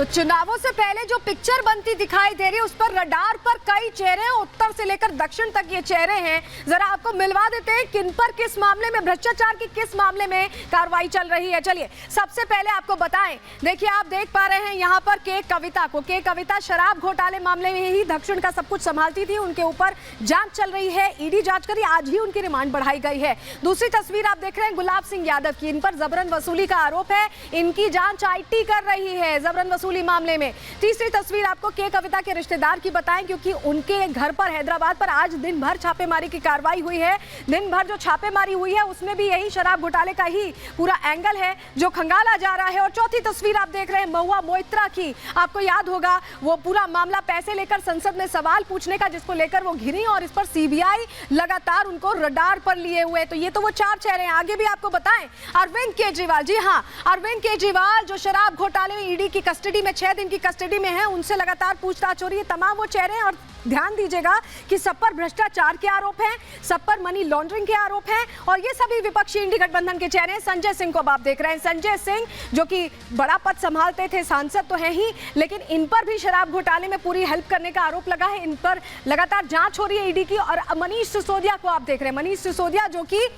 तो चुनावों से पहले जो पिक्चर बनती दिखाई दे रही है उस पर रडार पर कई चेहरे हैं, उत्तर से लेकर दक्षिण तक ये चेहरे हैं। जरा आपको मिलवा देते हैं किन पर किस मामले में, भ्रष्टाचार की किस मामले में कार्रवाई चल रही है। चलिए सबसे पहले आपको बताएं, देखिए आप देख पा रहे हैं यहाँ पर के कविता को। के कविता शराब घोटाले मामले में ही दक्षिण का सब कुछ संभालती थी, उनके ऊपर जांच चल रही है, ईडी जांच करी, आज ही उनकी रिमांड बढ़ाई गई है। दूसरी तस्वीर आप देख रहे हैं गुलाब सिंह यादव की, इन पर जबरन वसूली का आरोप है, इनकी जांच आईटी कर रही है जबरन वसूली मामले में। तीसरी तस्वीर आपको के कविता के रिश्तेदार की बताएं, क्योंकि उनके घर पर हैदराबाद पर आज दिन भर छापेमारी की कार्रवाई हुई है। दिन भर जो छापेमारी हुई है उसमें भी यही शराब घोटाले का ही पूरा एंगल है जो खंगाला जा रहा है। और चौथी तस्वीर आप देख रहे हैं महुआ मोइत्रा की, आपको याद होगा वो पूरा मामला पैसे लेकर संसद में सवाल पूछने का, जिसको लेकर वो घिरी और इस पर सीबीआई लगातार उनको रडार पर लिए हुए। तो ये तो वो चार चेहरे हैं। आगे भी आपको बताएं अरविंद केजरीवाल, जी हाँ अरविंद केजरीवाल जो शराब घोटाले में ईडी की कस्टडी में 6 दिन की कस्टडी में है, उनसे लगातार पूछताछ हो रही है। तमाम वो चेहरे हैं और ध्यान दीजिएगा कि सब पर भ्रष्टाचार के आरोप हैं, सब पर मनी लॉन्ड्रिंग के आरोप हैं और ये सभी विपक्षी इंडी गठबंधन के चेहरे हैं। संजय सिंह को अब आप देख रहे हैं, संजय सिंह जो कि बड़ा पद संभालते थे, सांसद तो है ही, लेकिन इन पर भी शराब घोटाले में पूरी हेल्प करने का आरोप लगा है। इन पर लगातार जांच हो रही है ईडी की। और मनीष सिसोदिया को आप देख रहे हैं, मनीष सिसोदिया जो कि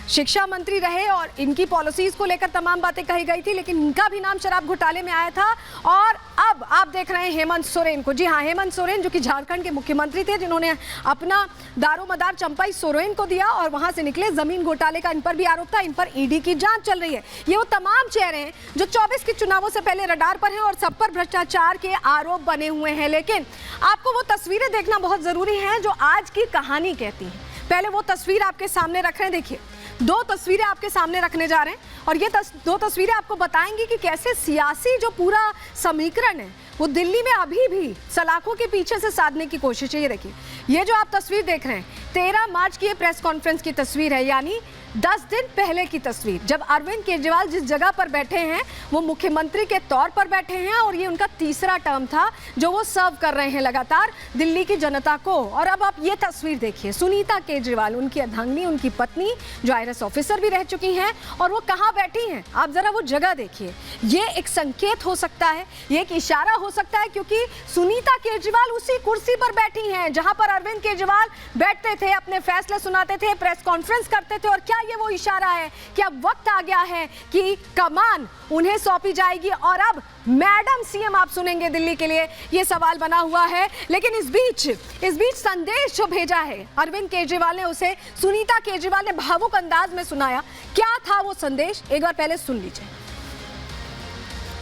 शिक्षा मंत्री रहे और इनकी पॉलिसीज को लेकर तमाम बातें कही गई थी, लेकिन इनका भी नाम शराब घोटाले में आया था। और अब आप देख रहे हैं हेमंत सोरेन को, जी हाँ हेमंत सोरेन जो कि झारखंड के मुख्यमंत्री थे, जिन्होंने अपना दारोमदार चंपाई सोरेन को दिया और वहां से निकले। जमीन घोटाले का इन पर भी आरोप था, इन पर ईडी की जांच चल रही है। ये वो तमाम चेहरे हैं जो 24 के चुनावों से पहले रडार पर हैं और सब पर भ्रष्टाचार के आरोप बने हुए हैं। लेकिन आपको वो तस्वीरें देखना बहुत जरूरी है जो आज की कहानी कहती है। पहले वो तस्वीर आपके सामने रख रहे हैं, देखिए 2 तस्वीरें आपके सामने रखने जा रहे हैं और ये 2 तस्वीरें आपको बताएंगी कि कैसे सियासी जो पूरा समीकरण है वो दिल्ली में अभी भी सलाखों के पीछे से साधने की कोशिश है। ये देखिए, ये जो आप तस्वीर देख रहे हैं 13 मार्च की प्रेस कॉन्फ्रेंस की तस्वीर है, यानी 10 दिन पहले की तस्वीर, जब अरविंद केजरीवाल जिस जगह पर बैठे हैं वो मुख्यमंत्री के तौर पर बैठे हैं और ये उनका तीसरा टर्म था जो वो सर्व कर रहे हैं लगातार दिल्ली की जनता को। और अब आप ये तस्वीर देखिए, सुनीता केजरीवाल उनकी अर्धांगिनी, उनकी पत्नी जो IRS ऑफिसर भी रह चुकी हैं, और वो कहाँ बैठी हैं आप जरा वो जगह देखिए। ये एक संकेत हो सकता है, ये एक इशारा हो सकता है, क्योंकि सुनीता केजरीवाल उसी कुर्सी पर बैठी हैं जहां पर अरविंद केजरीवाल बैठते थे, अपने फैसले सुनाते थे, प्रेस कॉन्फ्रेंस करते थे। और क्या ये वो इशारा है कि अब वक्त आ गया है कि कमान उन्हें सौंपी जाएगी और अब मैडम सीएम आप सुनेंगे दिल्ली के लिए, ये सवाल बना हुआ है। लेकिन इस बीच संदेश जो भेजा है अरविंद केजरीवाल ने, उसे सुनीता केजरीवाल ने भावुक अंदाज में सुनाया। क्या था वो संदेश, एक बार पहले सुन लीजिए।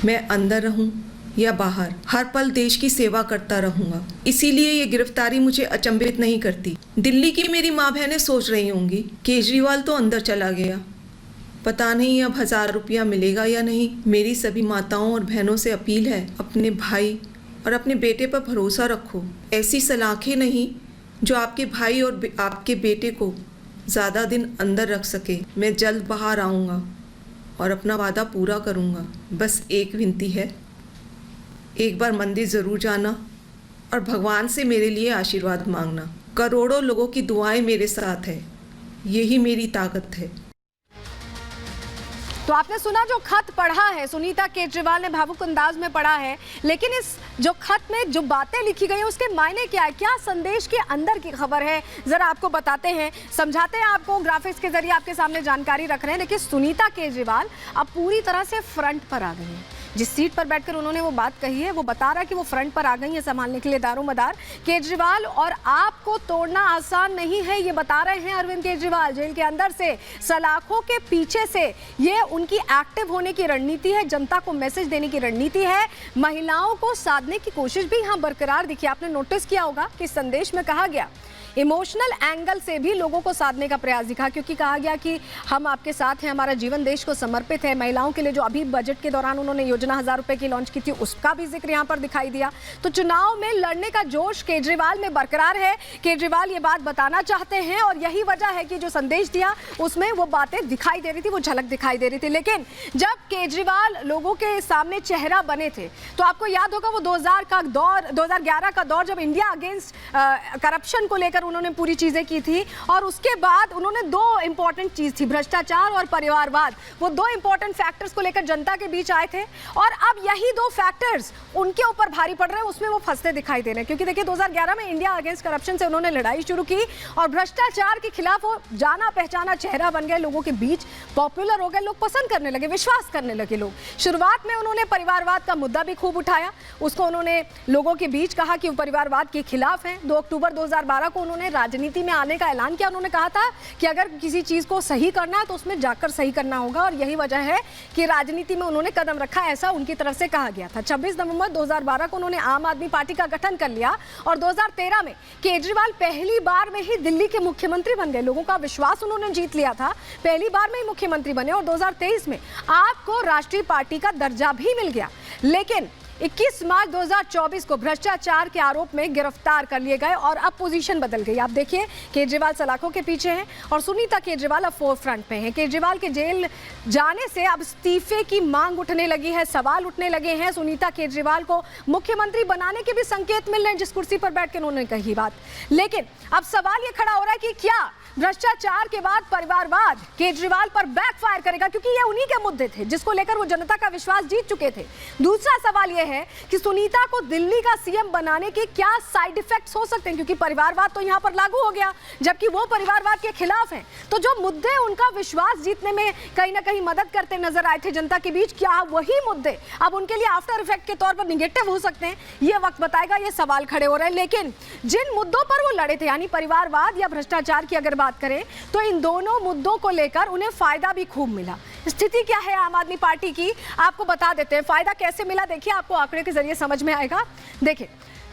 मैं अंदर रहूं या बाहर, हर पल देश की सेवा करता रहूंगा। इसीलिए ये गिरफ्तारी मुझे अचंभित नहीं करती। दिल्ली की मेरी माँ बहनें सोच रही होंगी केजरीवाल तो अंदर चला गया, पता नहीं अब 1000 रुपया मिलेगा या नहीं। मेरी सभी माताओं और बहनों से अपील है, अपने भाई और अपने बेटे पर भरोसा रखो। ऐसी सलाखें नहीं जो आपके भाई और आपके बेटे को ज़्यादा दिन अंदर रख सके। मैं जल्द बाहर आऊँगा और अपना वादा पूरा करूँगा। बस एक विनती है, एक बार मंदिर ज़रूर जाना और भगवान से मेरे लिए आशीर्वाद मांगना। करोड़ों लोगों की दुआएं मेरे साथ है, यही मेरी ताकत है। तो आपने सुना जो खत पढ़ा है, सुनीता केजरीवाल ने भावुक अंदाज में पढ़ा है, लेकिन इस जो खत में जो बातें लिखी गई हैं उसके मायने क्या है, क्या संदेश के अंदर की खबर है, जरा आपको बताते हैं, समझाते हैं आपको, ग्राफिक्स के जरिए आपके सामने जानकारी रख रहे हैं। देखिए सुनीता केजरीवाल अब पूरी तरह से फ्रंट पर आ गई हैं। जिस सीट पर बैठकर उन्होंने वो बात कही है वो बता रहा है कि वो फ्रंट पर आ गई है संभालने के लिए दारोमदार केजरीवाल। और आपको तोड़ना आसान नहीं है, ये बता रहे हैं अरविंद केजरीवाल जेल के अंदर से, सलाखों के पीछे से। ये उनकी एक्टिव होने की रणनीति है, जनता को मैसेज देने की रणनीति है, महिलाओं को साधने की कोशिश भी यहाँ बरकरार दिखी। आपने नोटिस किया होगा कि संदेश में कहा गया इमोशनल एंगल से भी लोगों को साधने का प्रयास दिखा, क्योंकि कहा गया कि हम आपके साथ हैं, हमारा जीवन देश को समर्पित है। महिलाओं के लिए जो अभी बजट के दौरान उन्होंने योजना 1000 रुपए की लॉन्च की थी उसका भी जिक्र यहाँ पर दिखाई दिया। तो चुनाव में लड़ने का जोश केजरीवाल में बरकरार है, केजरीवाल ये बात बताना चाहते हैं और यही वजह है कि जो संदेश दिया उसमें वो बातें दिखाई दे रही थी, वो झलक दिखाई दे रही थी। लेकिन जब केजरीवाल लोगों के सामने चेहरा बने थे तो आपको याद होगा वो 2011 का दौर, जब इंडिया अगेंस्ट करप्शन को लेकर उन्होंने पूरी चीजें की थी और उसके बाद उन्होंने 2 इंपॉर्टेंट चीज थी, भ्रष्टाचार और परिवारवाद, वो 2 इंपॉर्टेंट फैक्टर्स को लेकर जनता के बीच आए थे। और अब यही 2 फैक्टर्स उनके ऊपर भारी पड़ रहे हैं उसमें वो फंसते दिखाई दे रहे हैं। क्योंकि देखिए 2011 में इंडिया अगेंस्ट करप्शन से उन्होंने लड़ाई शुरू की और भ्रष्टाचार के खिलाफ वो जाना पहचाना चेहरा बन गए, लोगों के बीच पॉपुलर हो गए, लोग पसंद करने लगे, विश्वास करने लगे लोग। शुरुआत में उन्होंने परिवारवाद का मुद्दा भी खूब उठाया, उसको उन्होंने लोगों के बीच कहा कि वो परिवारवाद के खिलाफ हैं। 2 अक्टूबर 2012 को उन्होंने राजनीति में आने का ऐलान किया। उन्होंने कहा था कि अगर किसी चीज को सही करना है तो उसमें जाकर सही करना होगा और यही वजह है कि राजनीति में उन्होंने कदम रखा, ऐसा उनकी तरफ से कहा गया था। 26 नवंबर 2012 को उन्होंने आम आदमी पार्टी का गठन कर लिया और 2013 में केजरीवाल पहली बार में ही दिल्ली के मुख्यमंत्री बन गए। लोगों का विश्वास उन्होंने जीत लिया था, पहली बार में ही मुख्यमंत्री बने और 2023 में आपको राष्ट्रीय पार्टी का दर्जा भी मिल गया। लेकिन 21 मार्च 2024 को भ्रष्टाचार के आरोप में गिरफ्तार कर लिए गए और अब पोजीशन बदल गई। आप देखिए केजरीवाल सलाखों के पीछे हैं और सुनीता केजरीवाल अब फोर फ्रंट पे हैं। केजरीवाल के जेल जाने से अब इस्तीफे की मांग उठने लगी है, सवाल उठने लगे हैं। सुनीता केजरीवाल को मुख्यमंत्री बनाने के भी संकेत मिल रहे हैं जिस कुर्सी पर बैठ के उन्होंने कही बात। लेकिन अब सवाल ये खड़ा हो रहा है कि क्या भ्रष्टाचार के बाद परिवारवाद केजरीवाल पर बैकफायर करेगा, क्योंकि ये उन्हीं के मुद्दे थे जिसको लेकर वो जनता का विश्वास जीत चुके थे। दूसरा सवाल ये है कि सुनीता को दिल्ली का सीएम बनाने के क्या साइड इफेक्ट्स हो सकते हैं, क्योंकि परिवारवाद तो यहाँ पर लागू हो गया जबकि वो परिवारवाद के खिलाफ हैं। तो जो मुद्दे उनका विश्वास जीतने में कहीं ना कहीं मदद करते नजर आए थे जनता के बीच, क्या वही मुद्दे अब उनके लिए आफ्टर इफेक्ट के तौर पर निगेटिव हो सकते हैं? ये वक्त बताएगा, ये सवाल खड़े हो रहे हैं। लेकिन जिन मुद्दों पर वो लड़े थे यानी परिवारवाद या भ्रष्टाचार की अगर बात करें तो इन दोनों मुद्दों को लेकर उन्हें फायदा भी खूब मिला। स्थिति क्या है आम आदमी पार्टी की, आपको बता देते हैं। फायदा कैसे मिला देखिए, आपको आंकड़े के जरिए समझ में आएगा। देखिए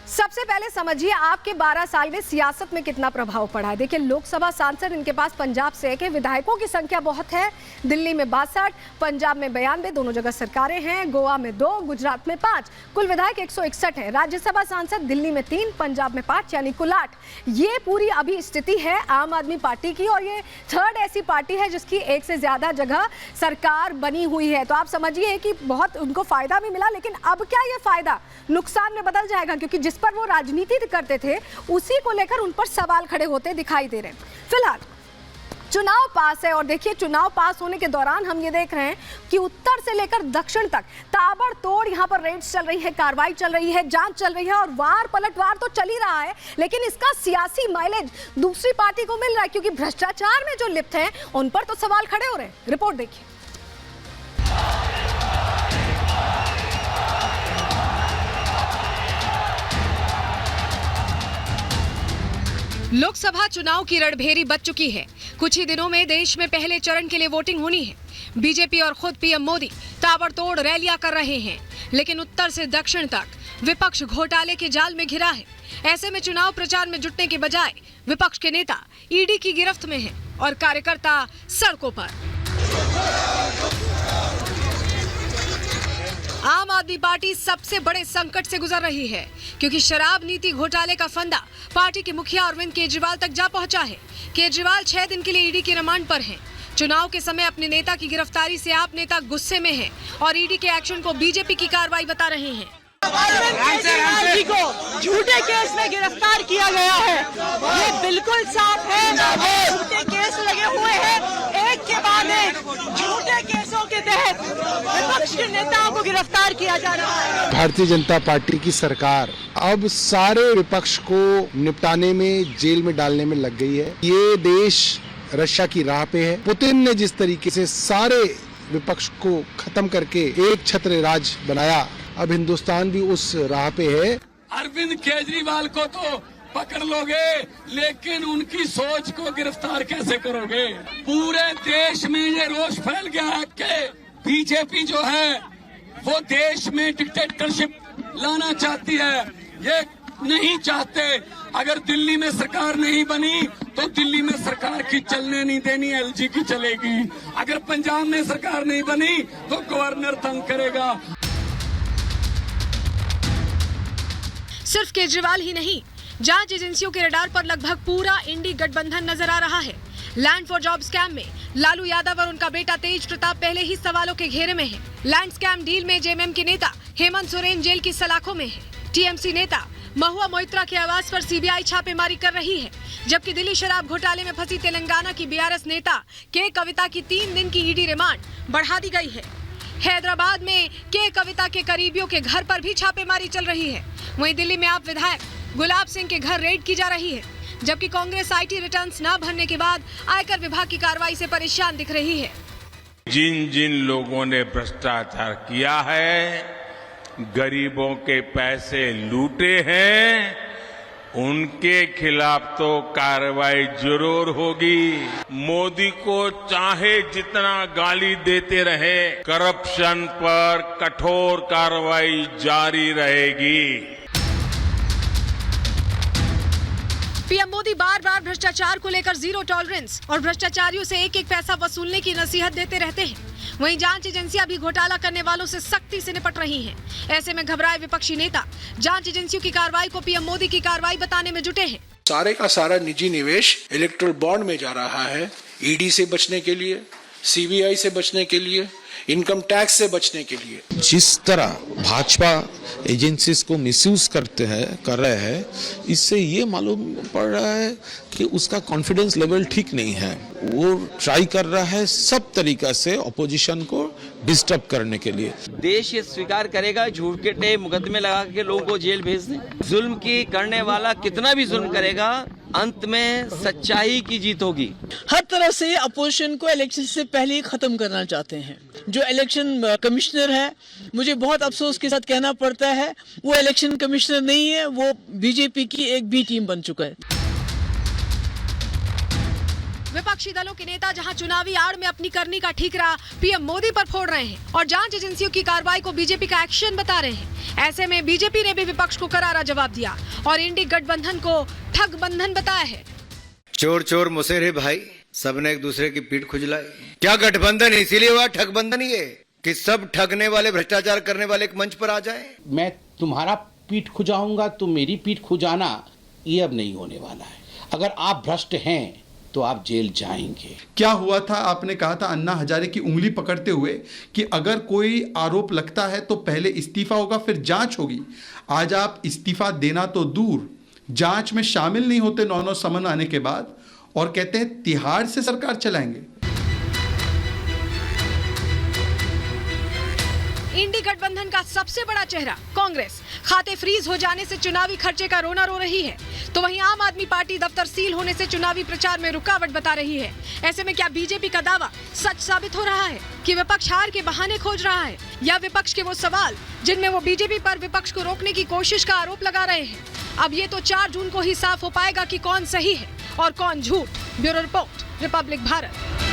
सबसे पहले समझिए आपके 12 साल में सियासत में कितना प्रभाव पड़ा है। देखिए लोकसभा सांसद इनके पास पंजाब से है कि विधायकों की संख्या बहुत है, दिल्ली में 62, पंजाब में 92, दोनों जगह सरकारें हैं, गोवा में 2, गुजरात में 5, कुल विधायक 161 है। राज्यसभा सांसद दिल्ली में 3, पंजाब में 5, यानी कुल 8। ये पूरी अभी स्थिति है आम आदमी पार्टी की और ये थर्ड ऐसी पार्टी है जिसकी एक से ज्यादा जगह सरकार बनी हुई है। तो आप समझिए कि बहुत उनको फायदा भी मिला। लेकिन अब क्या ये फायदा नुकसान में बदल जाएगा, क्योंकि जिस पर वो राजनीति करते थे उसी को लेकर उन पर सवाल खड़े होते दिखाई दे रहे हैं। फिलहाल चुनाव पास है और देखिए चुनाव पास होने के दौरान हम ये देख रहे हैं कि उत्तर से लेकर दक्षिण तक ताबड़तोड़ यहाँ पर रेड्स चल रही है, कार्रवाई चल रही है, जांच चल रही है और वार पलटवार तो चल ही रहा है। लेकिन इसका सियासी माइलेज दूसरी पार्टी को मिल रहा है, क्योंकि भ्रष्टाचार में जो लिप्त हैं उन पर तो सवाल खड़े हो रहे हैं। रिपोर्ट देखिए। लोकसभा चुनाव की रणभेरी बज चुकी है। कुछ ही दिनों में देश में पहले चरण के लिए वोटिंग होनी है। बीजेपी और खुद पीएम मोदी ताबड़तोड़ रैलियां कर रहे हैं, लेकिन उत्तर से दक्षिण तक विपक्ष घोटाले के जाल में घिरा है। ऐसे में चुनाव प्रचार में जुटने के बजाय विपक्ष के नेता ईडी की गिरफ्त में हैं और कार्यकर्ता सड़कों पर। आम आदमी पार्टी सबसे बड़े संकट से गुजर रही है, क्योंकि शराब नीति घोटाले का फंदा पार्टी के मुखिया अरविंद केजरीवाल तक जा पहुंचा है। केजरीवाल 6 दिन के लिए ईडी के रिमांड पर हैं। चुनाव के समय अपने नेता की गिरफ्तारी से आप नेता गुस्से में हैं और ईडी के एक्शन को बीजेपी की कार्रवाई बता रहे हैं। केजरीवाल जी को झूठे केस में गिरफ्तार किया गया है, ये बिल्कुल साफ है। झूठे केस लगे हुए हैं, एक के बाद एक झूठे केसों के तहत विपक्ष के नेताओं को गिरफ्तार किया जा रहा है। भारतीय जनता पार्टी की सरकार अब सारे विपक्ष को निपटाने में, जेल में डालने में लग गई है। ये देश रशिया की राह पे है। पुतिन ने जिस तरीके से सारे विपक्ष को खत्म करके एक छत्र राज बनाया, अब हिंदुस्तान भी उस राह पे है। अरविंद केजरीवाल को तो पकड़ लोगे, लेकिन उनकी सोच को गिरफ्तार कैसे करोगे? पूरे देश में ये रोष फैल गया है कि बीजेपी जो है वो देश में डिक्टेटरशिप लाना चाहती है। ये नहीं चाहते। अगर दिल्ली में सरकार नहीं बनी तो दिल्ली में सरकार की चलने नहीं देनी, एलजी की चलेगी। अगर पंजाब में सरकार नहीं बनी तो गवर्नर तंग करेगा। सिर्फ केजरीवाल ही नहीं, जांच एजेंसियों के रडार पर लगभग पूरा इंडी गठबंधन नजर आ रहा है। लैंड फॉर जॉब स्कैम में लालू यादव और उनका बेटा तेज प्रताप पहले ही सवालों के घेरे में है। लैंड स्कैम डील में जेएमएम के नेता हेमंत सोरेन जेल की सलाखों में है। टीएमसी नेता महुआ मोइत्रा के आवास पर सीबीआई छापेमारी कर रही है, जबकि दिल्ली शराब घोटाले में फंसी तेलंगाना की बीआरएस नेता के कविता की 3 दिन की ईडी रिमांड बढ़ा दी गई है। हैदराबाद में के कविता के करीबियों के घर पर भी छापेमारी चल रही है। वहीं दिल्ली में आप विधायक गुलाब सिंह के घर रेड की जा रही है, जबकि कांग्रेस आईटी रिटर्न्स न भरने के बाद आयकर विभाग की कार्रवाई से परेशान दिख रही है। जिन जिन लोगों ने भ्रष्टाचार किया है, गरीबों के पैसे लूटे हैं, उनके खिलाफ तो कार्रवाई जरूर होगी। मोदी को चाहे जितना गाली देते रहे, करप्शन पर कठोर कार्रवाई जारी रहेगी। पीएम मोदी बार बार भ्रष्टाचार को लेकर जीरो टॉलरेंस और भ्रष्टाचारियों से एक एक पैसा वसूलने की नसीहत देते रहते हैं। वहीं जांच एजेंसियां भी घोटाला करने वालों से सख्ती से निपट रही हैं। ऐसे में घबराए विपक्षी नेता जांच एजेंसियों की कार्रवाई को पीएम मोदी की कार्रवाई बताने में जुटे हैं। सारे का सारा निजी निवेश इलेक्ट्रल बॉन्ड में जा रहा है, ईडी से बचने के लिए, सीबीआई से बचने के लिए, इनकम टैक्स से बचने के लिए। जिस तरह भाजपा एजेंसीज को मिसयूज कर रहे हैं, इससे ये मालूम पड़ रहा है कि उसका कॉन्फिडेंस लेवल ठीक नहीं है। वो ट्राई कर रहा है सब तरीका से ऑपोजिशन को डिस्टर्ब करने के लिए। देश ये स्वीकार करेगा झूठ के मुकदमे लगा के लोगों को जेल भेज दें। जुल्म की करने वाला कितना भी जुल्म करेगा, अंत में सच्चाई की जीत होगी। हर तरह से अपोजिशन को इलेक्शन से पहले ही खत्म करना चाहते हैं। जो इलेक्शन कमिश्नर है, मुझे बहुत अफसोस के साथ कहना पड़ता है, वो इलेक्शन कमिश्नर नहीं है, वो बीजेपी की एक बी टीम बन चुका है। विपक्षी दलों के नेता जहां चुनावी आड़ में अपनी करनी का ठीकरा पीएम मोदी पर फोड़ रहे हैं और जांच एजेंसियों की कार्रवाई को बीजेपी का एक्शन बता रहे हैं। ऐसे में बीजेपी ने भी विपक्ष को करारा जवाब दिया और इंडी गठबंधन को ठग बंधन बताया है। चोर चोर मुसेरे भाई, सबने एक दूसरे की पीठ खुजलाई। क्या गठबंधन इसीलिए हुआ ठग बंधन ये कि सब ठगने वाले, भ्रष्टाचार करने वाले एक मंच पर आ जाए। मैं तुम्हारा पीठ खुजाऊंगा, तुम मेरी पीठ खुजाना, ये अब नहीं होने वाला है। अगर आप भ्रष्ट हैं तो आप जेल जाएंगे। क्या हुआ था, आपने कहा था अन्ना हजारे की उंगली पकड़ते हुए कि अगर कोई आरोप लगता है तो पहले इस्तीफा होगा फिर जांच होगी। आज आप इस्तीफा देना तो दूर, जांच में शामिल नहीं होते 9 समन आने के बाद और कहते हैं तिहाड़ से सरकार चलाएंगे। इंडी गठबंधन का सबसे बड़ा चेहरा कांग्रेस खाते फ्रीज हो जाने से चुनावी खर्चे का रोना रो रही है, तो वहीं आम आदमी पार्टी दफ्तर सील होने से चुनावी प्रचार में रुकावट बता रही है। ऐसे में क्या बीजेपी का दावा सच साबित हो रहा है कि विपक्ष हार के बहाने खोज रहा है, या विपक्ष के वो सवाल जिनमें वो बीजेपी पर विपक्ष को रोकने की कोशिश का आरोप लगा रहे हैं? अब ये तो 4 जून को ही साफ हो पाएगा कि कौन सही है और कौन झूठ। Bureau report, Republic Bharat.